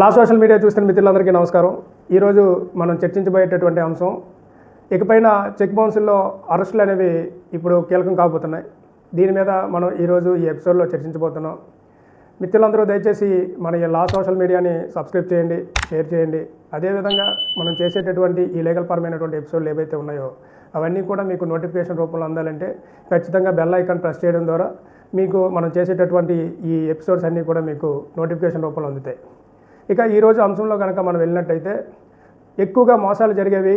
లా social media చూస్తున్న మిత్రులందరికీ నమస్కారం. ఈరోజు మనం చర్చించబోయేటటువంటి అంశం, ఇకపైన చెక్ బౌన్సుల్లో అరెస్టులు అనేవి ఇప్పుడు కీలకం కాబోతున్నాయి. దీని మీద మనం ఈరోజు ఈ ఎపిసోడ్లో చర్చించబోతున్నాం. మిత్రులందరూ దయచేసి మన ఈ లా సోషల్ మీడియాని సబ్స్క్రైబ్ చేయండి, షేర్ చేయండి. అదేవిధంగా మనం చేసేటటువంటి ఈ లీగల్ పరమైనటువంటి ఎపిసోడ్లు ఏవైతే ఉన్నాయో అవన్నీ కూడా మీకు నోటిఫికేషన్ రూపంలో అందాలంటే ఖచ్చితంగా బెల్ ఐకాన్ ప్రెస్ చేయడం ద్వారా మీకు మనం చేసేటటువంటి ఈ ఎపిసోడ్స్ అన్నీ కూడా మీకు నోటిఫికేషన్ రూపంలో అందుతాయి. ఇక ఈరోజు అంశంలో కనుక మనం వెళ్ళినట్టయితే, ఎక్కువగా మోసాలు జరిగేవి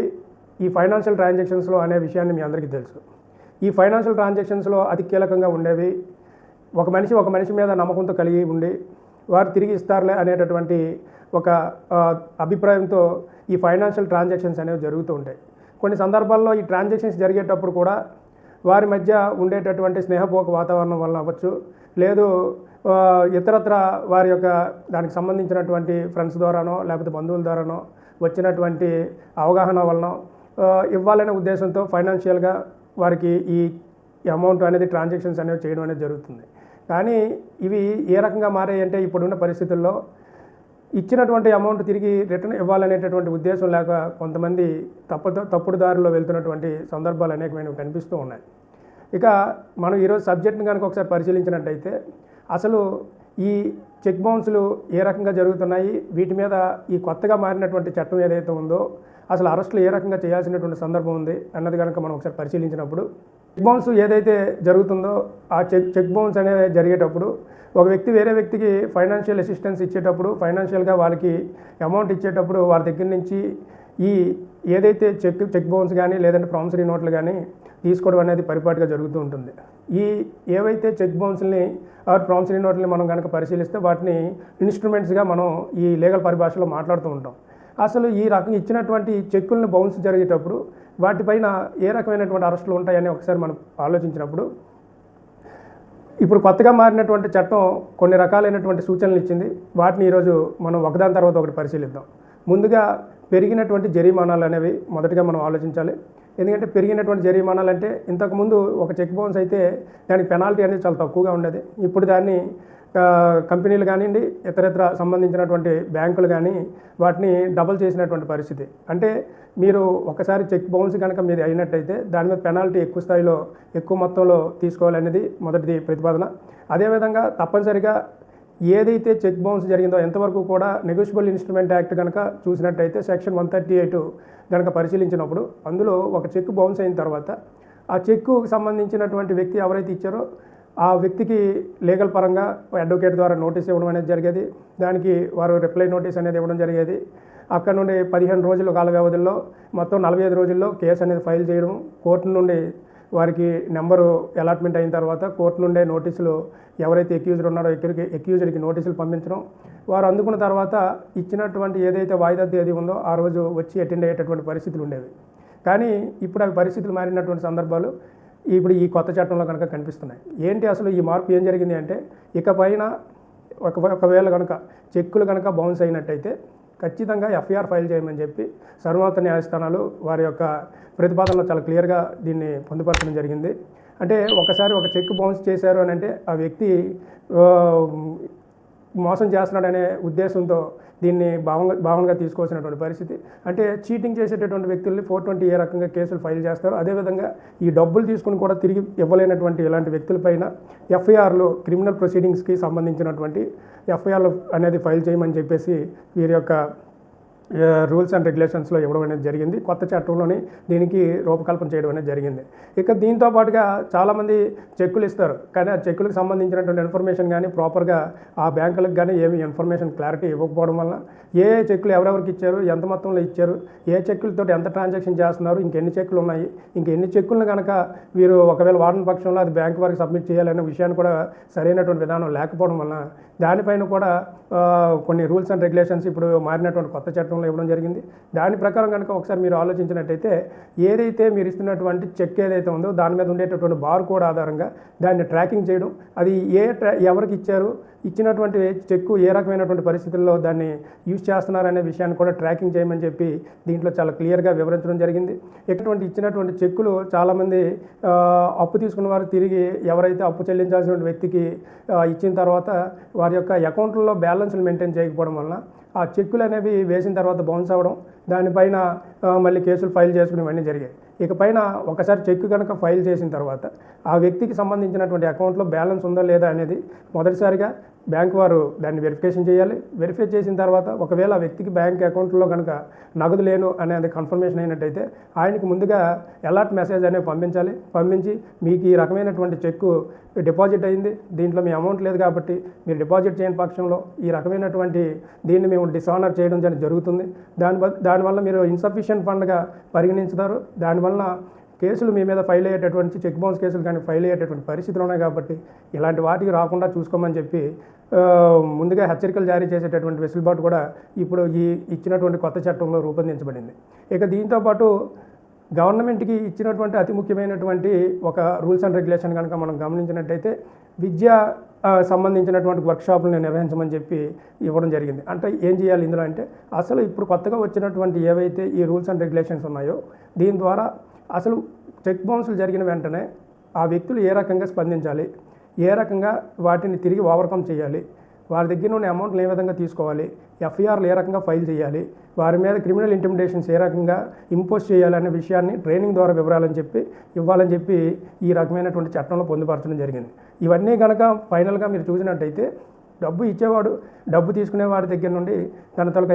ఈ ఫైనాన్షియల్ ట్రాన్సాక్షన్స్లో అనే విషయాన్ని మీ అందరికీ తెలుసు. ఈ ఫైనాన్షియల్ ట్రాన్సాక్షన్స్లో అతి కీలకంగా ఉండేవి, ఒక మనిషి మీద నమ్మకంతో కలిగి ఉండి వారు తిరిగి ఇస్తారులే అనేటటువంటి ఒక అభిప్రాయంతో ఈ ఫైనాన్షియల్ ట్రాన్సాక్షన్స్ అనేవి జరుగుతూ ఉంటాయి. కొన్ని సందర్భాల్లో ఈ ట్రాన్సాక్షన్స్ జరిగేటప్పుడు కూడా వారి మధ్య ఉండేటటువంటి స్నేహపూర్వక వాతావరణం వలన అవ్వచ్చు, లేదు ఇతరత్ర వారి యొక్క దానికి సంబంధించినటువంటి ఫ్రెండ్స్ ద్వారానో లేకపోతే బంధువుల ద్వారానో వచ్చినటువంటి అవగాహన వలన ఇవ్వాలనే ఉద్దేశంతో ఫైనాన్షియల్గా వారికి ఈ అమౌంట్ అనేది ట్రాన్సాక్షన్స్ అనేవి చేయడం అనేది జరుగుతుంది. కానీ ఇవి ఏ రకంగా మారాయంటే, ఇప్పుడున్న పరిస్థితుల్లో ఇచ్చినటువంటి అమౌంట్ తిరిగి రిటర్న్ ఇవ్వాలనేటటువంటి ఉద్దేశం లేక కొంతమంది తప్పుడు దారిలో వెళ్తున్నటువంటి సందర్భాలు అనేకమైనవి కనిపిస్తూ ఉన్నాయి. ఇక మనం ఈరోజు సబ్జెక్ట్ని కనుక ఒకసారి పరిశీలించినట్టయితే, అసలు ఈ చెక్ బౌన్సులు ఏ రకంగా జరుగుతున్నాయి, వీటి మీద ఈ కొత్తగా మారినటువంటి చట్టం ఏదైతే ఉందో అసలు అరెస్టులు ఏ రకంగా చేయాల్సినటువంటి సందర్భం ఉంది అన్నది కనుక మనం ఒకసారి పరిశీలించినప్పుడు, చెక్ బౌన్స్ ఏదైతే జరుగుతుందో ఆ చెక్ బౌన్స్ అనేవి జరిగేటప్పుడు ఒక వ్యక్తి వేరే వ్యక్తికి ఫైనాన్షియల్ అసిస్టెన్స్ ఇచ్చేటప్పుడు, ఫైనాన్షియల్గా వాళ్ళకి అమౌంట్ ఇచ్చేటప్పుడు వారి దగ్గర నుంచి ఈ ఏదైతే చెక్ బౌన్స్ కానీ లేదంటే ప్రామిసరీ నోట్లు కానీ తీసుకోవడం అనేది పరిపాటిగా జరుగుతూ ఉంటుంది. ఈ ఏవైతే చెక్ బౌన్స్ని ప్రామిసరీ నోట్లని మనం కనుక పరిశీలిస్తే వాటిని ఇన్స్ట్రుమెంట్స్గా మనం ఈ లీగల్ పరిభాషలో మాట్లాడుతూ ఉంటాం. అసలు ఈ రకంగా ఇచ్చినటువంటి చెక్కులను బౌన్స్ జరిగేటప్పుడు వాటిపైన ఏ రకమైనటువంటి అరెస్టులు ఉంటాయని ఒకసారి మనం ఆలోచించినప్పుడు, ఇప్పుడు కొత్తగా మారినటువంటి చట్టం కొన్ని రకాలైనటువంటి సూచనలు ఇచ్చింది. వాటిని ఈరోజు మనం ఒకదాని తర్వాత ఒకటి పరిశీలిద్దాం. ముందుగా పెరిగినటువంటి జరిమానాలు అనేవి మొదటగా మనం ఆలోచించాలి. ఎందుకంటే పెరిగినటువంటి జరిమానాలు అంటే, ఇంతకుముందు ఒక చెక్ బౌన్స్ అయితే దానికి పెనాల్టీ అనేది చాలా తక్కువగా ఉండేది. ఇప్పుడు దాన్ని కంపెనీలు కానివ్వండి, ఇతరత్ర సంబంధించినటువంటి బ్యాంకులు కానీ వాటిని డబల్ చేసినటువంటి పరిస్థితి. అంటే మీరు ఒకసారి చెక్ బౌన్స్ కనుక మీది అయినట్టయితే దాని మీద పెనాల్టీ ఎక్కువ స్థాయిలో ఎక్కువ మొత్తంలో తీసుకోవాలనేది మొదటిది ప్రతిపాదన. అదేవిధంగా తప్పనిసరిగా ఏదైతే చెక్ బౌన్స్ జరిగిందో ఎంతవరకు కూడా నెగోషియబుల్ ఇన్స్ట్రుమెంట్ యాక్ట్ కనుక చూసినట్టయితే సెక్షన్ 138 కనుక పరిశీలించినప్పుడు, అందులో ఒక చెక్ బౌన్స్ అయిన తర్వాత ఆ చెక్కు సంబంధించినటువంటి వ్యక్తి ఎవరైతే ఇచ్చారో ఆ వ్యక్తికి లీగల్ పరంగా అడ్వకేట్ ద్వారా నోటీస్ ఇవ్వడం అనేది జరిగేది. దానికి వారు రిప్లై నోటీస్ అనేది ఇవ్వడం జరిగేది. అక్కడ నుండి 15 రోజుల కాల వ్యవధిలో మొత్తం 45 రోజుల్లో కేసు అనేది ఫైల్ చేయడం, కోర్టు నుండి వారికి నెంబరు అలాట్మెంట్ అయిన తర్వాత కోర్టు నుండే నోటీసులు ఎవరైతే ఎక్యూజ్డ్ ఉన్నారో ఎక్యూజ్డ్కి నోటీసులు పంపించడం, వారు అందుకున్న తర్వాత ఇచ్చినటువంటి ఏదైతే వాయిదా తేదీ ఉందో ఆ రోజు వచ్చి అటెండ్ అయ్యేటటువంటి పరిస్థితులు ఉండేవి. కానీ ఇప్పుడు అవి పరిస్థితులు మారినటువంటి సందర్భాలు ఇప్పుడు ఈ కొత్త చట్టంలో కనుక కనిపిస్తున్నాయి. ఏంటి అసలు ఈ మార్పు ఏం జరిగింది అంటే, ఇకపైన ఒకవేళ కనుక చెక్కులు కనుక బౌన్స్ అయినట్టయితే ఖచ్చితంగా ఎఫ్ఐఆర్ ఫైల్ చేయమని చెప్పి సర్వోన్నత న్యాయస్థానాలు వారి యొక్క ప్రతిపాదనలో చాలా క్లియర్గా దీన్ని పొందుపరచడం జరిగింది. అంటే ఒకసారి ఒక చెక్ బౌన్స్ చేశారు అని అంటే ఆ వ్యక్తి మోసం చేస్తున్నాడనే ఉద్దేశంతో దీన్ని భావనగా తీసుకోవాల్సినటువంటి పరిస్థితి. అంటే చీటింగ్ చేసేటటువంటి వ్యక్తుల్ని 420 ఏ రకంగా కేసులు ఫైల్ చేస్తారు. అదేవిధంగా ఈ డబ్బులు తీసుకుని కూడా తిరిగి ఇవ్వలేనటువంటి ఇలాంటి వ్యక్తులపైన ఎఫ్ఐఆర్లు, క్రిమినల్ ప్రొసీడింగ్స్కి సంబంధించినటువంటి ఎఫ్ఐఆర్లు అనేది ఫైల్ చేయమని చెప్పేసి వీరి యొక్క రూల్స్ అండ్ రెగ్యులేషన్స్లో ఇవ్వడం అనేది జరిగింది. కొత్త చట్టంలోని దీనికి రూపకల్పన చేయడం అనేది జరిగింది. ఇక దీంతో పాటుగా చాలామంది చెక్కులు ఇస్తారు, కానీ ఆ చెక్కులకు సంబంధించినటువంటి ఇన్ఫర్మేషన్ కానీ ప్రాపర్గా ఆ బ్యాంకులకు కానీ ఏమి ఇన్ఫర్మేషన్ క్లారిటీ ఇవ్వకపోవడం వల్ల ఏ చెక్కులు ఎవరెవరికి ఇచ్చారు, ఎంత మొత్తంలో ఇచ్చారు, ఏ చెక్కులతో ఎంత ట్రాన్సాక్షన్ చేస్తున్నారు, ఇంకెన్ని చెక్కులు ఉన్నాయి, ఇంకెన్ని చెక్కులను కనుక వీరు ఒకవేళ వాడిన పక్షంలో అది బ్యాంకు వారికి సబ్మిట్ చేయాలనే విషయాన్ని కూడా సరైనటువంటి విధానం లేకపోవడం వలన దానిపైన కూడా కొన్ని రూల్స్ అండ్ రెగ్యులేషన్స్ ఇప్పుడు మారినటువంటి కొత్త చట్టంలో ఇవ్వడం జరిగింది. దాని ప్రకారం కనుక ఒకసారి మీరు ఆలోచించినట్టయితే, ఏదైతే మీరు ఇస్తున్నటువంటి చెక్ ఏదైతే ఉందో దాని మీద ఉండేటటువంటి బార్ కోడ్ ఆధారంగా దాన్ని ట్రాకింగ్ చేయడం, అది ఎవరికి ఇచ్చారు, ఇచ్చినటువంటి చెక్కు ఏ రకమైనటువంటి పరిస్థితుల్లో దాన్ని యూజ్ చేస్తున్నారనే విషయాన్ని కూడా ట్రాకింగ్ చేయమని చెప్పి దీంట్లో చాలా క్లియర్గా వివరించడం జరిగింది. ఇచ్చినటువంటి చెక్కులు చాలామంది అప్పు తీసుకున్న వారు తిరిగి ఎవరైతే అప్పు చెల్లించాల్సిన వ్యక్తికి ఇచ్చిన తర్వాత వారి యొక్క అకౌంట్లలో బ్యాలెన్స్లు మెయింటైన్ చేయకపోవడం వలన ఆ చెక్కులు అనేవి వేసిన తర్వాత బౌన్స్ అవ్వడం, దానిపైన మళ్ళీ కేసులు ఫైల్ చేసుకుని ఇవన్నీ జరిగాయి. ఇకపైన ఒకసారి చెక్ కనుక ఫైల్ చేసిన తర్వాత ఆ వ్యక్తికి సంబంధించినటువంటి అకౌంట్లో బ్యాలెన్స్ ఉందా లేదా అనేది మొదటిసారిగా బ్యాంక్ వారు దాన్ని వెరిఫికేషన్ చేయాలి. వెరిఫై చేసిన తర్వాత ఒకవేళ ఆ వ్యక్తికి బ్యాంక్ అకౌంట్లో కనుక నగదు లేను అనేది కన్ఫర్మేషన్ అయినట్టయితే ఆయనకి ముందుగా అలర్ట్ మెసేజ్ అనేది పంపించి మీకు ఈ రకమైనటువంటి చెక్కు డిపాజిట్ అయింది, దీంట్లో మీ అమౌంట్ లేదు కాబట్టి మీరు డిపాజిట్ చేయని పక్షంలో ఈ రకమైనటువంటి దీన్ని మేము డిసానర్ చేయడం జరుగుతుంది. దానివల్ల మీరు ఇన్సఫిషియెంట్ ఫండ్గా పరిగణించుతారు. దానివల్ల కేసులు మీ మీద ఫైల్ అయ్యేటటువంటి చెక్ బౌన్స్ కేసులు కానీ ఫైల్ అయ్యేటటువంటి పరిస్థితులు ఉన్నాయి కాబట్టి ఇలాంటి వాటికి రాకుండా చూసుకోమని చెప్పి ముందుగా హెచ్చరికలు జారీ చేసేటటువంటి వెసులుబాటు కూడా ఇప్పుడు ఈ ఇచ్చినటువంటి కొత్త చట్టంలో రూపొందించబడింది. ఇక దీంతోపాటు గవర్నమెంట్కి ఇచ్చినటువంటి అతి ముఖ్యమైనటువంటి ఒక రూల్స్ అండ్ రెగ్యులేషన్ కనుక మనం గమనించినట్టయితే విద్య సంబంధించినటువంటి వర్క్షాపులను నిర్వహించమని చెప్పి ఇవ్వడం జరిగింది. అంటే ఏం చేయాలి ఇందులో అంటే అసలు ఇప్పుడు కొత్తగా వచ్చినటువంటి ఏవైతే ఈ రూల్స్ అండ్ రెగ్యులేషన్స్ ఉన్నాయో దీని ద్వారా అసలు చెక్ బౌన్స్లు జరిగిన వెంటనే ఆ వ్యక్తులు ఏ రకంగా స్పందించాలి, ఏ రకంగా వాటిని తిరిగి ఓవర్కమ్ చేయాలి, వారి దగ్గర నుండి అమౌంట్లు ఏ విధంగా తీసుకోవాలి, ఎఫ్ఐఆర్లు ఏ రకంగా ఫైల్ చేయాలి, వారి మీద క్రిమినల్ ఇంటిమిడేషన్స్ ఏ రకంగా ఇంపోజ్ చేయాలనే విషయాన్ని ట్రైనింగ్ ద్వారా ఇవ్వాలని చెప్పి ఈ రకమైనటువంటి చట్టంలో పొందుపరచడం జరిగింది. ఇవన్నీ కనుక ఫైనల్గా మీరు చూసినట్టయితే డబ్బు ఇచ్చేవాడు డబ్బు తీసుకునేవాడి దగ్గర నుండి తన తలక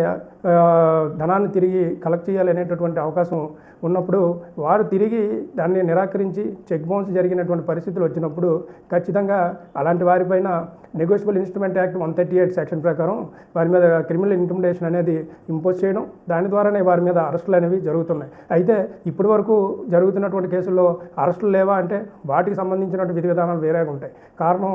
ధనాన్ని తిరిగి కలెక్ట్ చేయాలి అనేటటువంటి అవకాశం ఉన్నప్పుడు వారు తిరిగి దాన్ని నిరాకరించి చెక్ బౌన్స్ జరిగినటువంటి పరిస్థితులు వచ్చినప్పుడు ఖచ్చితంగా అలాంటి వారిపైన నెగోషియబుల్ ఇన్స్ట్రుమెంట్ యాక్ట్ 138 సెక్షన్ ప్రకారం వారి మీద క్రిమినల్ ఇంటిమిడేషన్ అనేది ఇంపోజ్ చేయడం, దాని ద్వారానే వారి మీద అరెస్టులు అనేవి జరుగుతున్నాయి. అయితే ఇప్పటి వరకు జరుగుతున్నటువంటి కేసుల్లో అరెస్టులు లేవా అంటే వాటికి సంబంధించినటువంటి విధి విధానాలు వేరేగా ఉంటాయి. కారణం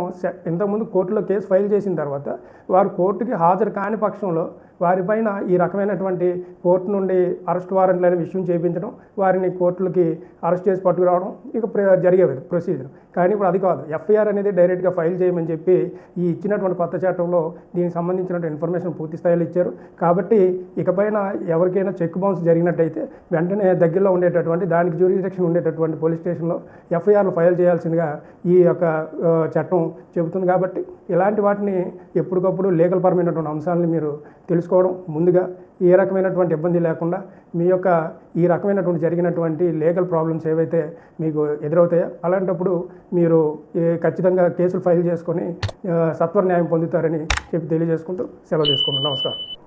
ఇంతకుముందు కోర్టులో కేసు ఫైల్ చేసిన తర్వాత వారు కోర్టుకి హాజరు కాని పక్షంలో వారిపైన ఈ రకమైనటువంటి కోర్టు నుండి అరెస్ట్ వారెంట్లు అనేవి ఇష్యూ చేయించడం, వారిని కోర్టులకి అరెస్ట్ చేసి పట్టుకురావడం ఇక జరిగేది ప్రొసీజర్. కానీ ఇప్పుడు అది కాదు, ఎఫ్ఐఆర్ అనేది డైరెక్ట్గా ఫైల్ చేయమని చెప్పి ఈ ఇచ్చినటువంటి కొత్త చట్టంలో దీనికి సంబంధించినటువంటి ఇన్ఫర్మేషన్ పూర్తి స్థాయిలో ఇచ్చారు. కాబట్టి ఇకపైన ఎవరికైనా చెక్ బౌన్స్ జరిగినట్టయితే వెంటనే దగ్గరలో ఉండేటటువంటి దానికి జ్యూరిడిక్షన్ ఉండేటటువంటి పోలీస్ స్టేషన్లో ఎఫ్ఐఆర్లు ఫైల్ చేయాల్సిందిగా ఈ యొక్క చట్టం చెబుతుంది. కాబట్టి ఇలాంటి వాటిని ఎప్పటికప్పుడు లీగల్ పరమైనటువంటి అంశాలని మీరు తెలుసుకోవడం, ముందుగా ఏ రకమైనటువంటి ఇబ్బంది లేకుండా మీ యొక్క ఈ రకమైనటువంటి జరిగినటువంటి లీగల్ ప్రాబ్లమ్స్ ఏవైతే మీకు ఎదురవుతాయో అలాంటప్పుడు మీరు ఖచ్చితంగా కేసులు ఫైల్ చేసుకొని సత్వర న్యాయం పొందుతారని చెప్పి తెలియజేసుకుంటూ సెలవు తీసుకుంటున్నాను. నమస్కారం.